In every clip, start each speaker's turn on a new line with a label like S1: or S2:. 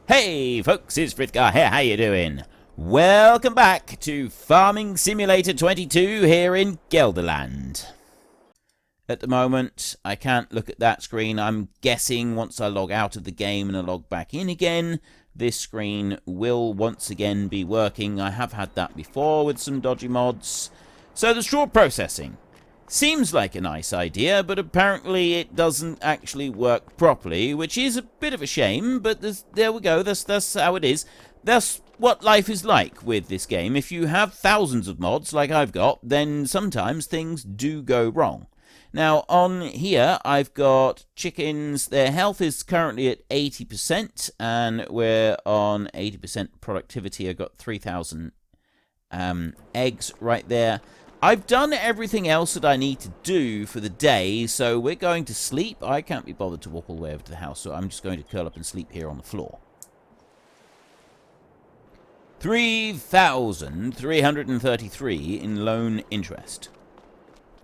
S1: Hey folks, it's Frithgar here, how you doing? Welcome back to Farming Simulator 22 here in Gelderland. At the moment, I can't look at that screen. I'm guessing once I log out of the game and I log back in again, this screen will once again be working. I have had that before with some dodgy mods. So the straw processing. Seems like a nice idea, but apparently it doesn't actually work properly, which is a bit of a shame, but there we go, that's how it is. That's what life is like with this game. If you have thousands of mods, like I've got, then sometimes things do go wrong. Now, on here, I've got chickens. Their health is currently at 80%, and we're on 80% productivity. I've got 3,000 eggs right there. I've done everything else that I need to do for the day, so we're going to sleep. I can't be bothered to walk all the way over to the house, so I'm just going to curl up and sleep here on the floor. 3,333 in loan interest.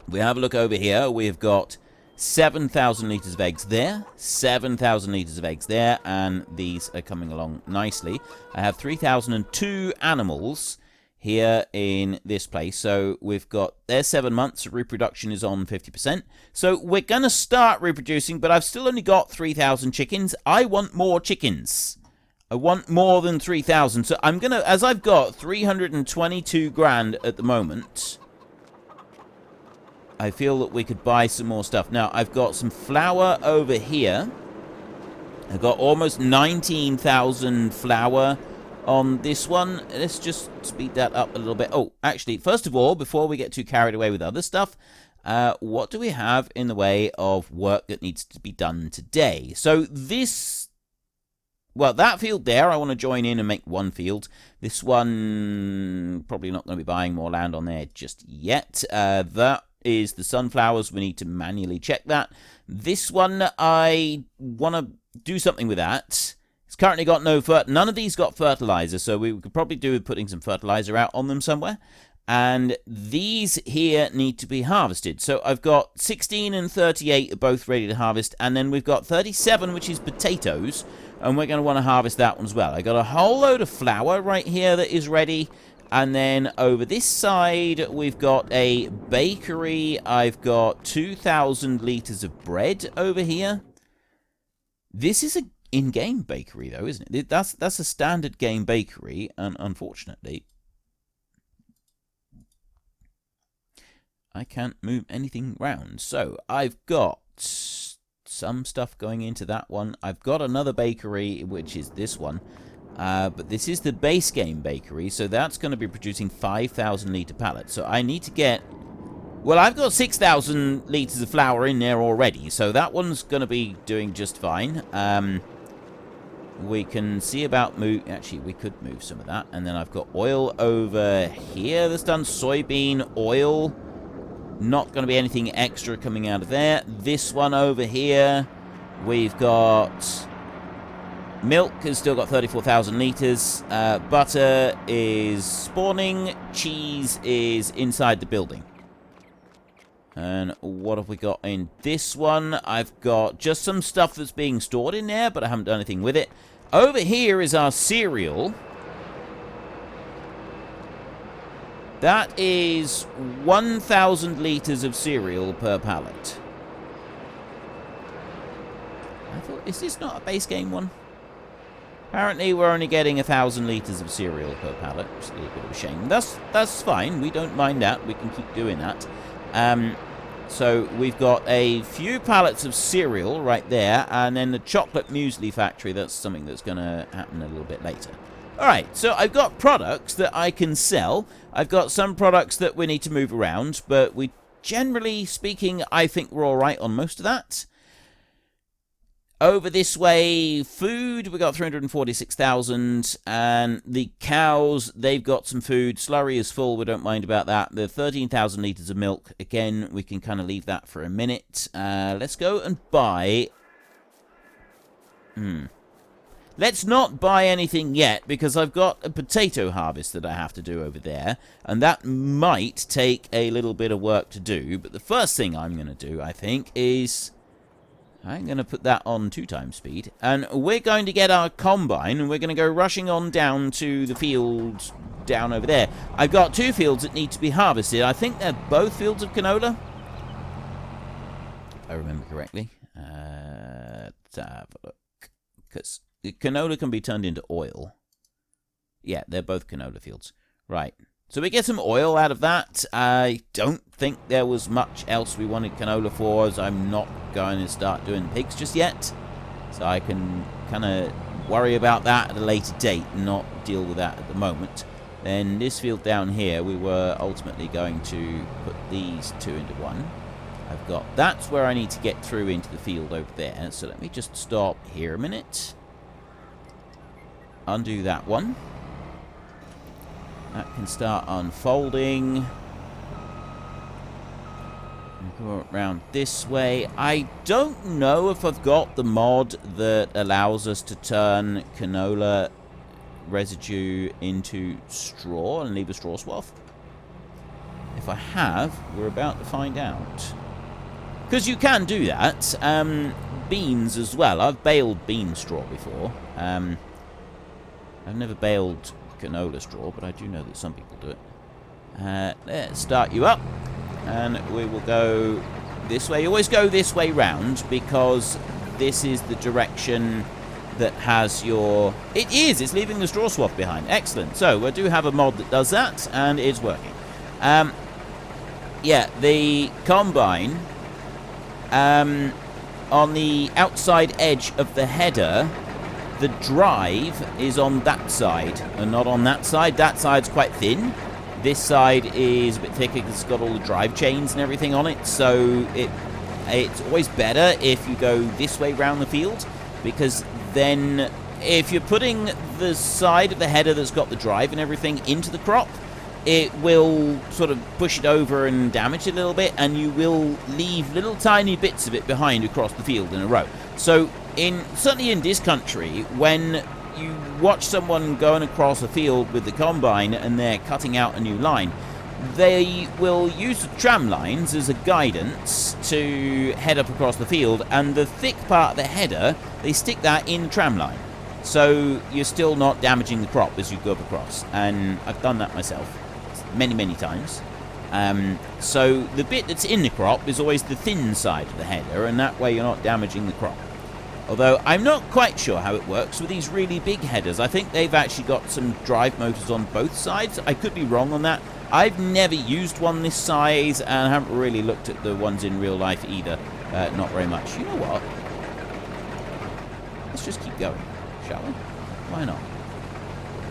S1: We have a look over here. We've got 7,000 litres of eggs there, 7,000 litres of eggs there, and these are coming along nicely. I have 3,002 animals here in this place. So we've got their 7 months. Reproduction is on 50%. So we're going to start reproducing, but I've still only got 3,000 chickens. I want more chickens. I want more than 3,000. So I'm going to, as I've got 322 grand at the moment, I feel that we could buy some more stuff. Now, I've got some flour over here. I've got almost 19,000 flour on this one. Let's just speed that up a little bit. Oh, actually, first of all, before we get too carried away with other stuff, what do we have in the way of work that needs to be done today? So this, well, that field there, I want to join in and make one field. This one, probably not going to be buying more land on there just yet. That is the sunflowers. We need to manually check that. This one, I want to do something with that. It's currently got none of these got fertilizer, so we could probably do with putting some fertilizer out on them somewhere. And these here need to be harvested. So I've got 16 and 38 are both ready to harvest, and then we've got 37, which is potatoes, and we're going to want to harvest that one as well. I got a whole load of flour right here that is ready, and then over this side we've got a bakery. I've got 2,000 litres of bread over here. This is a in-game bakery, though, isn't it? That's a standard game bakery, and unfortunately, I can't move anything round. So I've got some stuff going into that one. I've got another bakery, which is this one, but this is the base game bakery, so that's going to be producing 5,000 litre pallets. So I need to get, well, I've got 6,000 litres of flour in there already, so that one's going to be doing just fine. We can see about actually, we could move some of that. And then I've got oil over here that's done. Soybean oil. Not going to be anything extra coming out of there. This one over here, we've got milk has still got 34,000 litres. Butter is spawning. Cheese is inside the building. And what have we got in this one? I've got just some stuff that's being stored in there, but I haven't done anything with it. Over here is our cereal. That is 1,000 litres of cereal per pallet. I thought, is this not a base game one? Apparently we're only getting 1,000 litres of cereal per pallet, which is a little bit of a shame. That's fine. We don't mind that. We can keep doing that. So we've got a few pallets of cereal right there, and then the chocolate muesli factory. That's something that's going to happen a little bit later. Alright, so I've got products that I can sell. I've got some products that we need to move around, but we, generally speaking, I think we're alright on most of that. Over this way, food, we got 346,000, and the cows, they've got some food. Slurry is full, we don't mind about that. The 13,000 litres of milk, again, we can kind of leave that for a minute. Let's go and buy... Let's not buy anything yet, because I've got a potato harvest that I have to do over there, and that might take a little bit of work to do. But the first thing I'm going to do, I think, is... I'm going to put that on 2 times speed. And we're going to get our combine, and we're going to go rushing on down to the field down over there. I've got 2 fields that need to be harvested. I think they're both fields of canola, if I remember correctly. Let's have a look. Because canola can be turned into oil. Yeah, they're both canola fields. Right. So we get some oil out of that. I don't think there was much else we wanted canola for, as I'm not going to start doing pigs just yet. So I can kind of worry about that at a later date and not deal with that at the moment. Then this field down here, we were ultimately going to put these 2 into 1. I've got, that's where I need to get through into the field over there. So let me just stop here a minute. Undo that one. That can start unfolding. Go around this way. I don't know if I've got the mod that allows us to turn canola residue into straw and leave a straw swath. If I have, we're about to find out. Because you can do that. Beans as well. I've baled bean straw before. I've never baled canola straw, but I do know that some people do it. Let's start you up, and we will go this way. You always go this way round, because this is the direction that has your... It's leaving the straw swath behind. Excellent. So we do have a mod that does that, and it's working. Yeah, the combine on the outside edge of the header, the drive is on that side and not on that side. That side's quite thin. This side is a bit thicker because it's got all the drive chains and everything on it. So it's always better if you go this way round the field, because then if you're putting the side of the header that's got the drive and everything into the crop, it will sort of push it over and damage it a little bit, and you will leave little tiny bits of it behind across the field in a row. So certainly in this country, when you watch someone going across a field with the combine and they're cutting out a new line, they will use the tram lines as a guidance to head up across the field, and the thick part of the header, they stick that in the tram line. So you're still not damaging the crop as you go across. And I've done that myself many, many times. So the bit that's in the crop is always the thin side of the header, and that way you're not damaging the crop. Although I'm not quite sure how it works with these really big headers. I think they've actually got some drive motors on both sides. I could be wrong on that. I've never used one this size, and I haven't really looked at the ones in real life either. Not very much. You know what? Let's just keep going, shall we? Why not?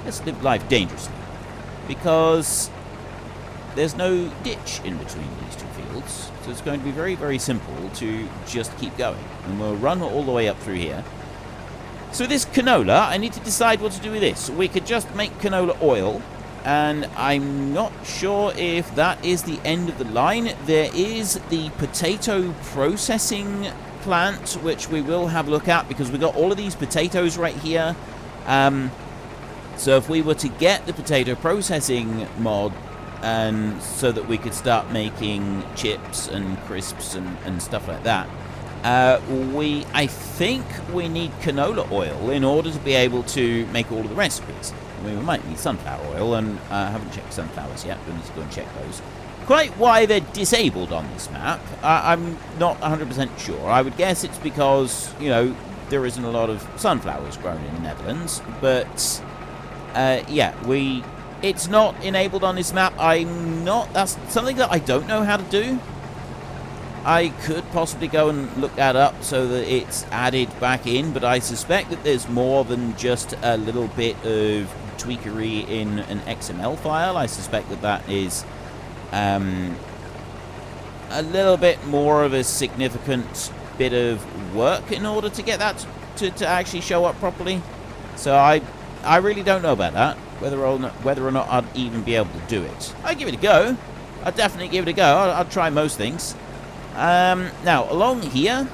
S1: Let's live life dangerously. Because there's no ditch in between these 2 fields, so it's going to be very, very simple to just keep going. And we'll run all the way up through here. So this canola, I need to decide what to do with this. We could just make canola oil, and I'm not sure if that is the end of the line. There is the potato processing plant, which we will have a look at, because we've got all of these potatoes right here. So if we were to get the potato processing mod, and so that we could start making chips and crisps and stuff like that, I think we need canola oil in order to be able to make all of the recipes. We might need sunflower oil, and I haven't checked sunflowers yet. We need to go and check those. Quite why they're disabled on this map, I'm not 100% sure. I would guess it's because, you know, there isn't a lot of sunflowers grown in the Netherlands. But yeah, it's not enabled on this map. That's something that I don't know how to do. I could possibly go and look that up so that it's added back in, but I suspect that there's more than just a little bit of tweakery in an XML file. I suspect that that is a little bit more of a significant bit of work in order to get that to actually show up properly. So I really don't know about that, whether or not I'd even be able to do it. I'd give it a go. I'd definitely give it a go. I'd try most things. Now, along here,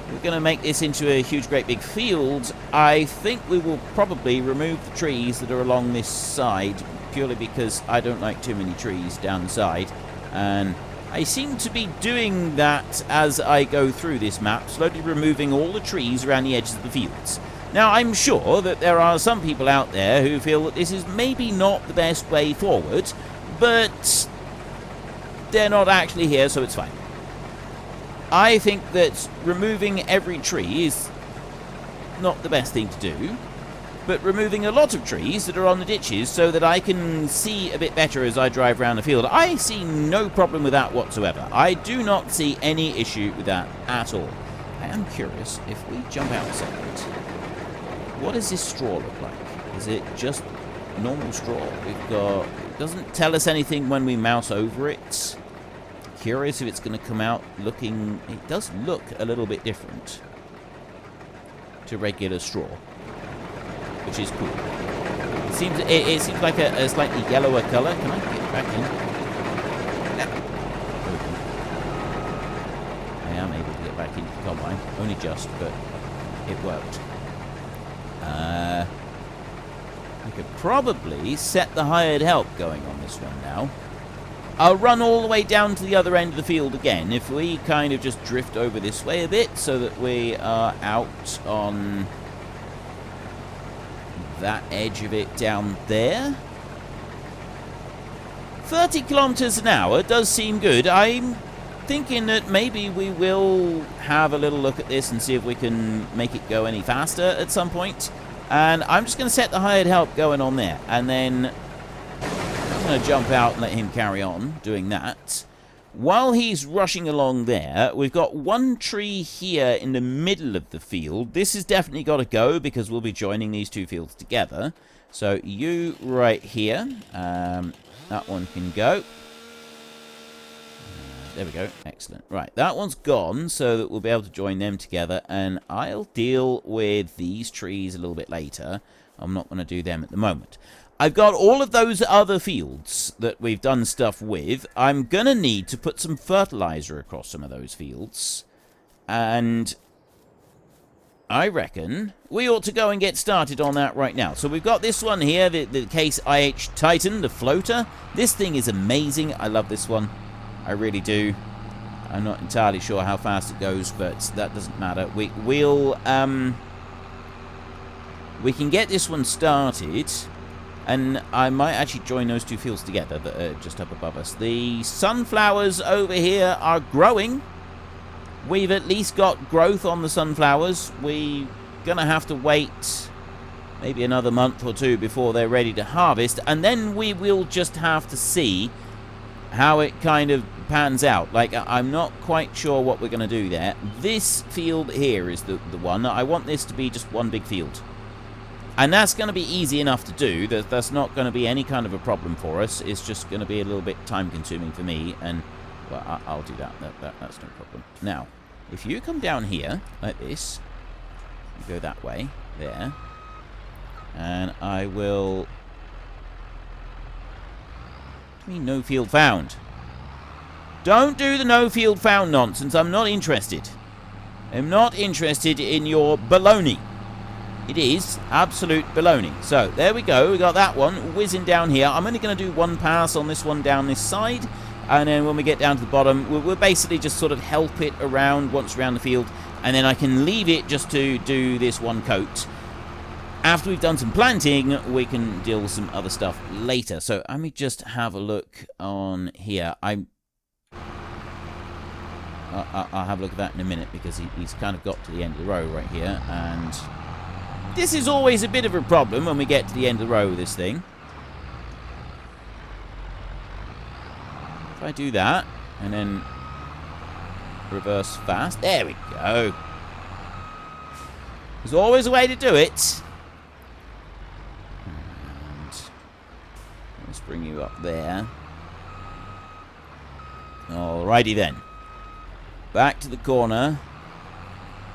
S1: we're going to make this into a huge, great big field. I think we will probably remove the trees that are along this side, purely because I don't like too many trees down the side. And I seem to be doing that as I go through this map, slowly removing all the trees around the edges of the fields. Now, I'm sure that there are some people out there who feel that this is maybe not the best way forward, but they're not actually here, so it's fine. I think that removing every tree is not the best thing to do, but removing a lot of trees that are on the ditches so that I can see a bit better as I drive around the field, I see no problem with that whatsoever. I do not see any issue with that at all. I am curious, if we jump out a second, what does this straw look like? Is it just normal straw? We've got... It doesn't tell us anything when we mouse over it. Curious if it's going to come out looking... It does look a little bit different to regular straw, which is cool. It seems like a slightly yellower colour. Can I get back in? Yeah. I am able to get back into the combine. Only just, but it worked. I could probably set the hired help going on this one now. I'll run all the way down to the other end of the field again. If we kind of just drift over this way a bit so that we are out on that edge of it down there. 30 kilometers an hour does seem good. I'm thinking that maybe we will have a little look at this and see if we can make it go any faster at some point. And I'm just going to set the hired help going on there. And then I'm going to jump out and let him carry on doing that. While he's rushing along there, we've got one tree here in the middle of the field. This has definitely got to go because we'll be joining these two fields together. So you right here. That one can go. There we go. Excellent. Right, that one's gone so that we'll be able to join them together. And I'll deal with these trees a little bit later. I'm not going to do them at the moment. I've got all of those other fields that we've done stuff with. I'm going to need to put some fertilizer across some of those fields. And I reckon we ought to go and get started on that right now. So we've got this one here, the Case IH Titan, the floater. This thing is amazing. I love this one. I really do. I'm not entirely sure how fast it goes, but that doesn't matter. We can get this one started. And I might actually join those two fields together that are just up above us. The sunflowers over here are growing. We've at least got growth on the sunflowers. We're going to have to wait maybe another month or two before they're ready to harvest. And then we will just have to see how it kind of pans out. Like, I'm not quite sure what we're going to do there. This field here is the one. I want this to be just one big field. And that's going to be easy enough to do. That's not going to be any kind of a problem for us. It's just going to be a little bit time-consuming for me. And, well, I'll do that. That's no problem. Now, if you come down here, like this, you go that way, there, and I will... No field found. Don't do the no field found nonsense. I'm not interested. I'm not interested in your baloney. It is absolute baloney. So, there we go. We got that one whizzing down here. I'm only going to do one pass on this one down this side. And then when we get down to the bottom, we'll basically just sort of help it around once around the field. And then I can leave it just to do this one coat. After we've done some planting, we can deal with some other stuff later. So, let me just have a look on here. I'll have a look at that in a minute because he's kind of got to the end of the row right here. And this is always a bit of a problem when we get to the end of the row with this thing. If I do that, and then reverse fast. There we go. There's always a way to do it. And let's bring you up there. Alrighty then. Back to the corner.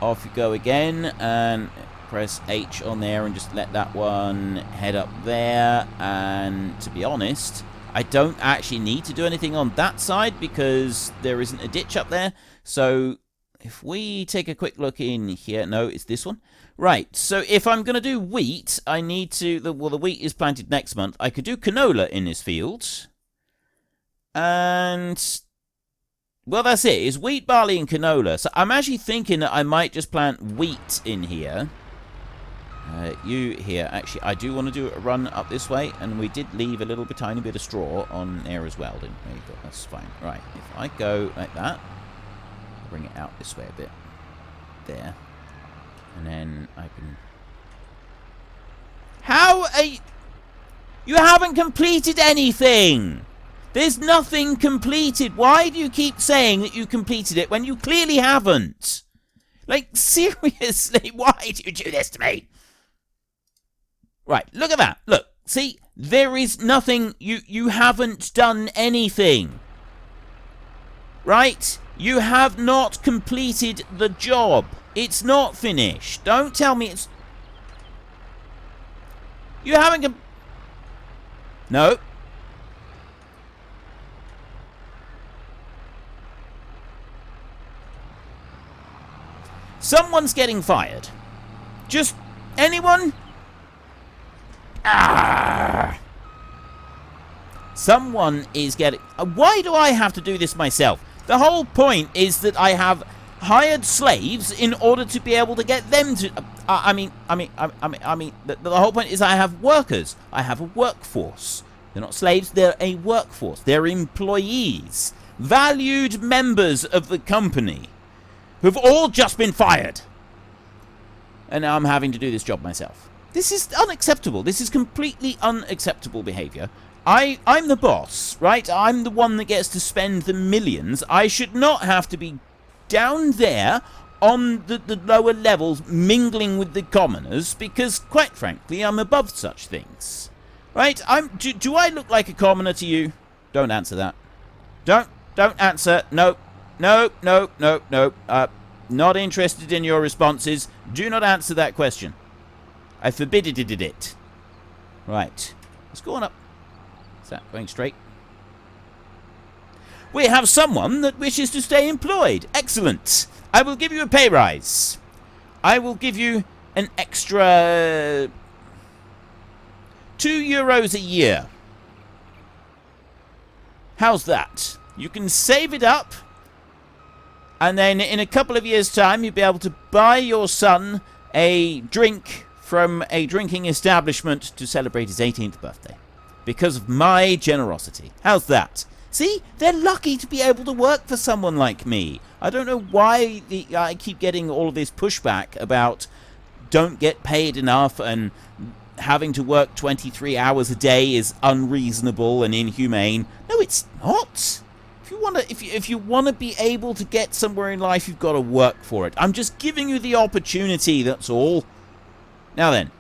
S1: Off you go again, and press H on there and just let that one head up there. And to be honest, I don't actually need to do anything on that side because there isn't a ditch up there. So if we take a quick look in here, no, it's this one. Right, so if I'm going to do wheat, I need to, well, the wheat is planted next month. I could do canola in this field. And Well, that's it. It's wheat, barley, and canola. So I'm actually thinking that I might just plant wheat in here. You here. Actually, I do want to do a run up this way, and we did leave a little bit, tiny bit of straw on there as well, didn't we? But that's fine. Right, if I go like that, bring it out this way a bit. There. And then I can... How are you... You haven't completed anything! There's nothing completed. Why do you keep saying that you completed it when you clearly haven't? Like, seriously, why do you do this to me? Right, look at that. Look, see, there is nothing. You haven't done anything. Right? You have not completed the job. It's not finished. Don't tell me it's... You haven't... No. Someone's getting fired. Just anyone? Ah! Someone is getting... Why do I have to do this myself? The whole point is that I have hired slaves in order to be able to get them to... the whole point is I have workers. I have a workforce. They're not slaves, they're a workforce. They're employees. Valued members of the company who've all just been fired. And now I'm having to do this job myself. This is unacceptable. This is completely unacceptable behavior. I'm the boss, right? I'm the one that gets to spend the millions. I should not have to be down there on the lower levels mingling with the commoners because, quite frankly, I'm above such things. Right? Do I look like a commoner to you? Don't answer that. Don't answer. Nope. Nope. Not interested in your responses. Do not answer that question. I forbidded it. Right. Let's go on up. Is that going straight? We have someone that wishes to stay employed. Excellent. I will give you a pay rise. I will give you an extra €2 a year. How's that? You can save it up, and then in a couple of years' time, you'll be able to buy your son a drink from a drinking establishment to celebrate his 18th birthday. Because of my generosity. How's that? See? They're lucky to be able to work for someone like me. I don't know why I keep getting all of this pushback about don't get paid enough and having to work 23 hours a day is unreasonable and inhumane. No, it's not. If you want to be able to get somewhere in life, you've got to work for it. I'm just giving you the opportunity, that's all. Now then,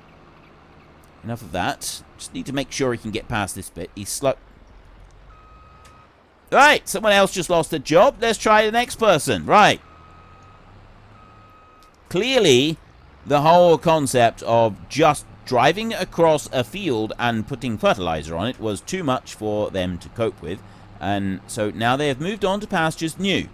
S1: enough of that. Just need to make sure he can get past this bit. He's slow. Right, someone else just lost a job. Let's try the next person. Right. Clearly, the whole concept of just driving across a field and putting fertilizer on it was too much for them to cope with. And so now they have moved on to pastures new.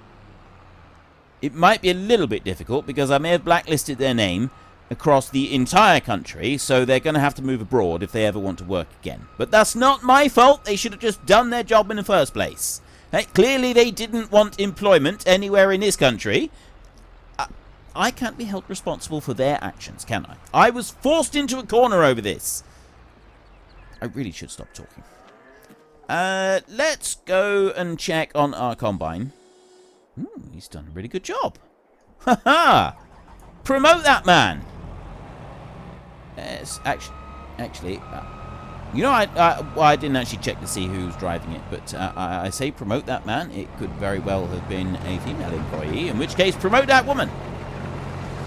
S1: It might be a little bit difficult because I may have blacklisted their name across the entire country, so they're going to have to move abroad if they ever want to work again. But that's not my fault. They should have just done their job in the first place. Clearly they didn't want employment anywhere in this country. I can't be held responsible for their actions, can I? I was forced into a corner over this. I really should stop talking. Let's go and check on our combine. He's done a really good job. Ha ha! Promote that man! Yes, actually, you know, I didn't actually check to see who's driving it, but I say promote that man. It could very well have been a female employee, in which case promote that woman.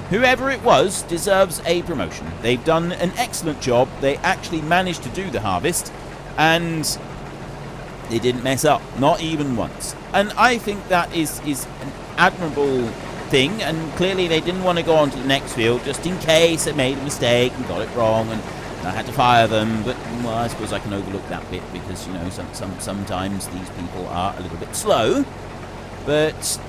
S1: Whoever it was deserves a promotion. They've done an excellent job. They actually managed to do the harvest, and they didn't mess up, not even once. And I think that is an admirable thing, and clearly they didn't want to go on to the next field just in case they made a mistake and got it wrong and I had to fire them. But well, I suppose I can overlook that bit because, you know, sometimes these people are a little bit slow, but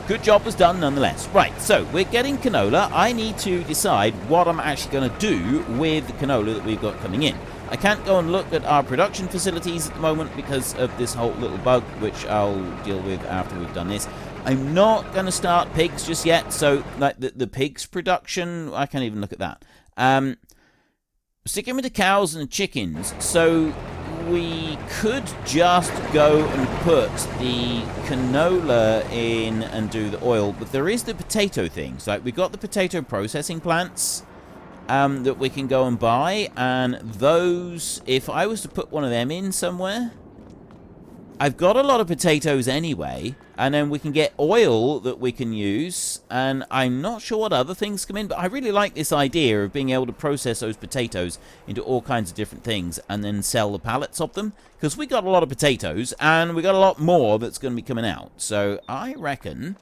S1: good job was done nonetheless. Right, so we're getting canola. I need to decide what I'm actually going to do with the canola that we've got coming in. I can't go and look at our production facilities at the moment because of this whole little bug, which I'll deal with after we've done this. I'm not going to start pigs just yet, so like the pigs production, I can't even look at that. Sticking with the cows and the chickens, so we could just go and put the canola in and do the oil, but there is the potato things. Like, we've got the potato processing plants that we can go and buy, and those, if I was to put one of them in somewhere, I've got a lot of potatoes anyway, and then we can get oil that we can use, and I'm not sure what other things come in, but I really like this idea of being able to process those potatoes into all kinds of different things and then sell the pallets of them, because we got a lot of potatoes, and we got a lot more that's going to be coming out. So I reckon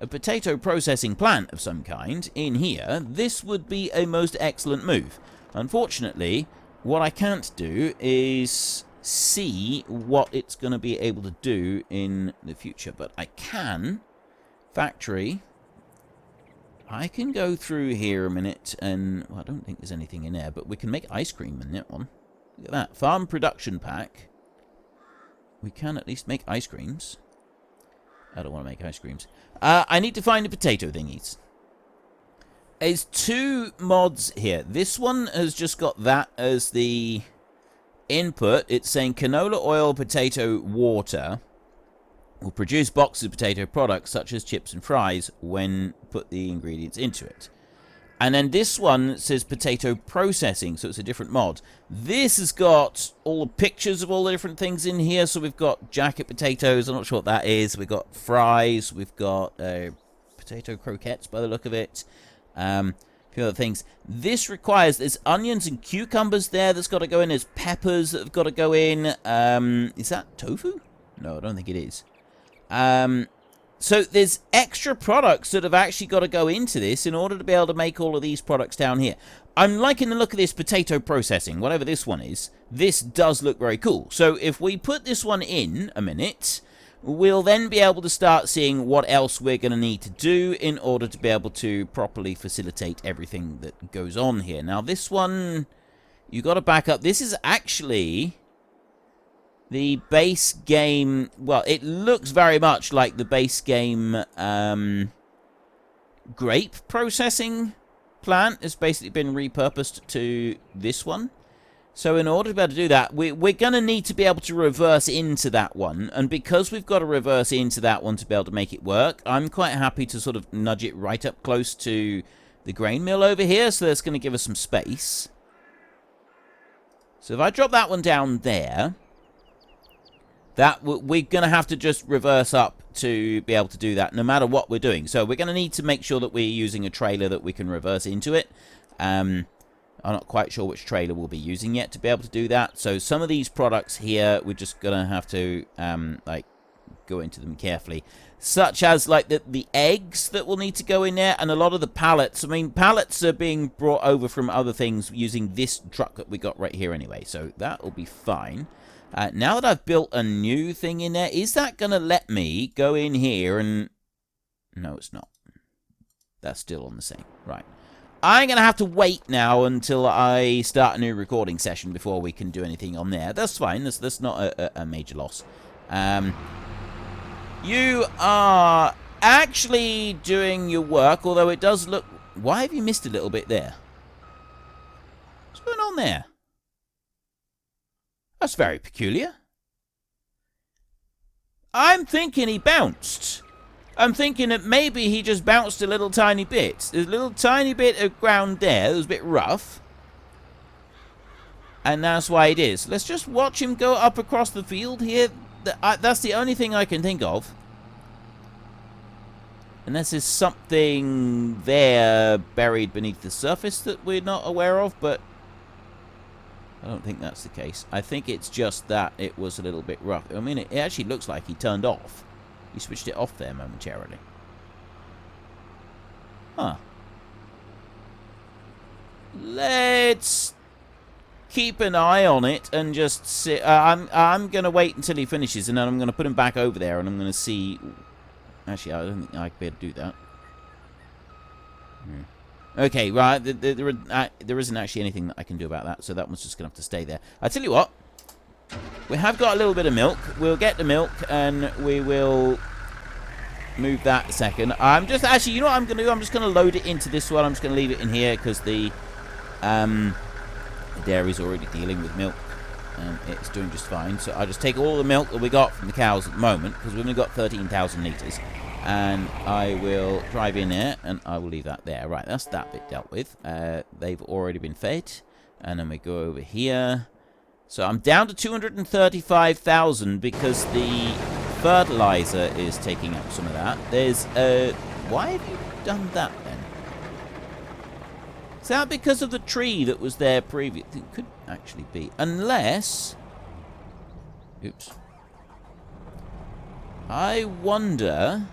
S1: a potato processing plant of some kind in here, this would be a most excellent move. Unfortunately, what I can't do is see what it's going to be able to do in the future, but I can factory. I can go through here a minute, and well, I don't think there's anything in there, but we can make ice cream in that one. Look at that farm production pack. We can at least make ice creams. I don't want to make ice creams. I need to find the potato thingies. There's two mods here. This one has just got that as the input. It's saying canola oil, potato water will produce boxes of potato products such as chips and fries when put the ingredients into it. And then this one says potato processing, so it's a different mod. This has got all the pictures of all the different things in here. So we've got jacket potatoes, I'm not sure what that is. We've got fries, we've got potato croquettes by the look of it. A few other things. This requires, there's onions and cucumbers there that's got to go in. There's peppers that have got to go in. Is that tofu? No, I don't think it is. So there's extra products that have actually got to go into this in order to be able to make all of these products down here. I'm liking the look of this potato processing, whatever this one is. This does look very cool. So if we put this one in a minute, we'll then be able to start seeing what else we're going to need to do in order to be able to properly facilitate everything that goes on here. Now this one, you got to back up. This is actually the base game. Well, it looks very much like the base game grape processing plant has basically been repurposed to this one. So in order to be able to do that, we're going to need to be able to reverse into that one. And because we've got to reverse into that one to be able to make it work, I'm quite happy to sort of nudge it right up close to the grain mill over here. So that's going to give us some space. So if I drop that one down there, that we're going to have to just reverse up to be able to do that no matter what we're doing. So we're going to need to make sure that we're using a trailer that we can reverse into it. I'm not quite sure which trailer we'll be using yet to be able to do that. So some of these products here, we're just going to have to like go into them carefully. Such as like the eggs that will need to go in there, and a lot of the pallets. I mean, pallets are being brought over from other things using this truck that we got right here anyway. So that will be fine. Now that I've built a new thing in there, is that going to let me go in here and... No, it's not. That's still on the same. Right. I'm going to have to wait now until I start a new recording session before we can do anything on there. That's fine. That's not a major loss. You are actually doing your work, although it does look... Why have you missed a little bit there? What's going on there? That's very peculiar. I'm thinking he bounced. I'm thinking that maybe he just bounced a little tiny bit. There's a little tiny bit of ground there that was a bit rough. And that's why it is. Let's just watch him go up across the field here. That's the only thing I can think of. Unless there's something there buried beneath the surface that we're not aware of, but I don't think that's the case. I think it's just that it was a little bit rough. I mean, it actually looks like he turned off. He switched it off there momentarily. Huh. Let's keep an eye on it and just see. I'm going to wait until he finishes, and then I'm going to put him back over there, and I'm going to see. Actually, I don't think I'd be able to do that. Okay, right. There isn't actually anything that I can do about that, so that one's just going to have to stay there. I tell you what. We have got a little bit of milk. We'll get the milk, and we will move that a second. I'm just... Actually, you know what I'm going to do? I'm just going to load it into this one. I'm just going to leave it in here, because the dairy's already dealing with milk, and it's doing just fine. So I'll just take all the milk that we got from the cows at the moment, because we've only got 13,000 litres. And I will drive in there, and I will leave that there. Right, that's that bit dealt with. They've already been fed. And then we go over here. So I'm down to 235,000 because the fertilizer is taking up some of that. There's, why have you done that then? Is that because of the tree that was there previously? It could actually be. Unless... Oops. I wonder...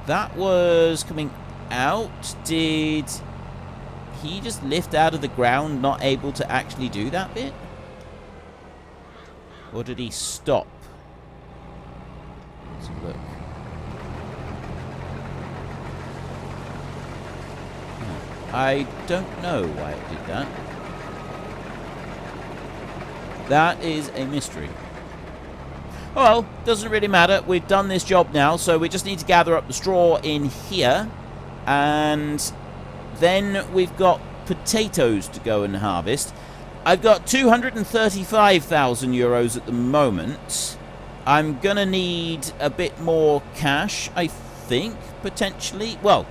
S1: That was coming out. Did he just lift out of the ground, not able to actually do that bit? Or did he stop? Let's have a look. I don't know why it did that. That is a mystery. Oh, well, doesn't really matter. We've done this job now, so we just need to gather up the straw in here. And then we've got potatoes to go and harvest. I've got 235,000 euros at the moment. I'm going to need a bit more cash, I think, potentially. Well,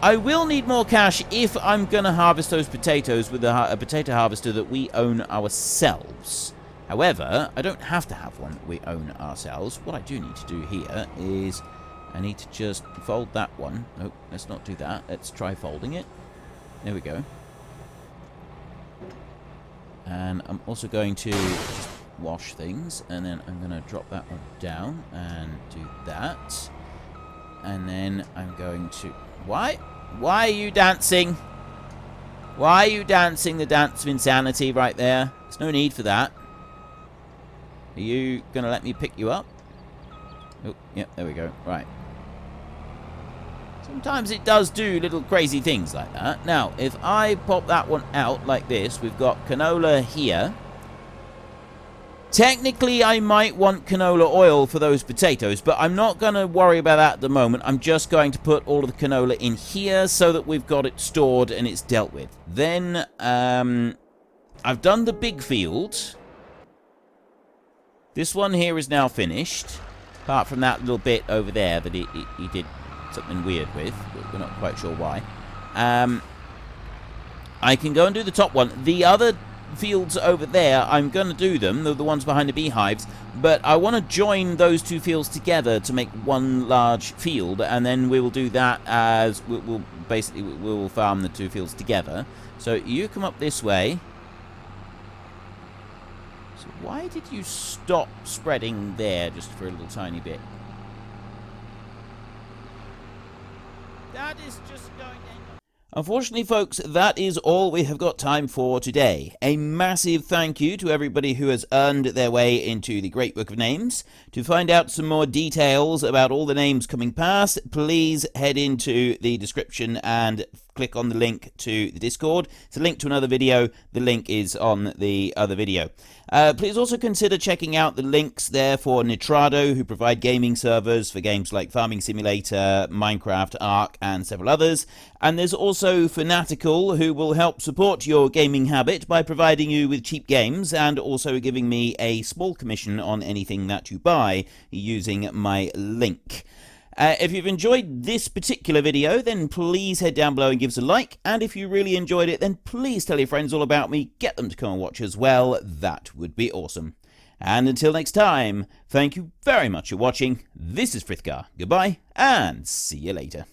S1: I will need more cash if I'm going to harvest those potatoes with a potato harvester that we own ourselves. However, I don't have to have one that we own ourselves. What I do need to do here is I need to just fold that one. Nope, let's not do that. Let's try folding it. There we go. And I'm also going to just wash things. And then I'm going to drop that one down and do that. And then I'm going to... Why? Why are you dancing? Why are you dancing the dance of insanity right there? There's no need for that. Are you going to let me pick you up? Oh, yeah, there we go. Right. Sometimes it does do little crazy things like that. Now, if I pop that one out like this, we've got canola here. Technically, I might want canola oil for those potatoes, but I'm not going to worry about that at the moment. I'm just going to put all of the canola in here so that we've got it stored and it's dealt with. Then, I've done the big field. This one here is now finished, apart from that little bit over there that he did something weird with. We're not quite sure why. I can go and do the top one. The other fields over there, I'm going to do them, the ones behind the beehives, but I want to join those two fields together to make one large field, and then we will do that as we'll farm the two fields together. So you come up this way. So why did you stop spreading there just for a little tiny bit? That is just going to... Unfortunately, folks, that is all we have got time for today. A massive thank you to everybody who has earned their way into the Great Book of Names. To find out some more details about all the names coming past, please head into the description and click on the link to the Discord. It's a link to another video. The link is on the other video. Please also consider checking out the links there for Nitrado, who provide gaming servers for games like Farming Simulator, Minecraft, Ark, and several others. And there's also Fanatical, who will help support your gaming habit by providing you with cheap games and also giving me a small commission on anything that you buy using my link. If you've enjoyed this particular video, then please head down below and give us a like. And if you really enjoyed it, then please tell your friends all about me. Get them to come and watch as well. That would be awesome. And until next time, thank you very much for watching. This is Frithgar. Goodbye, and see you later.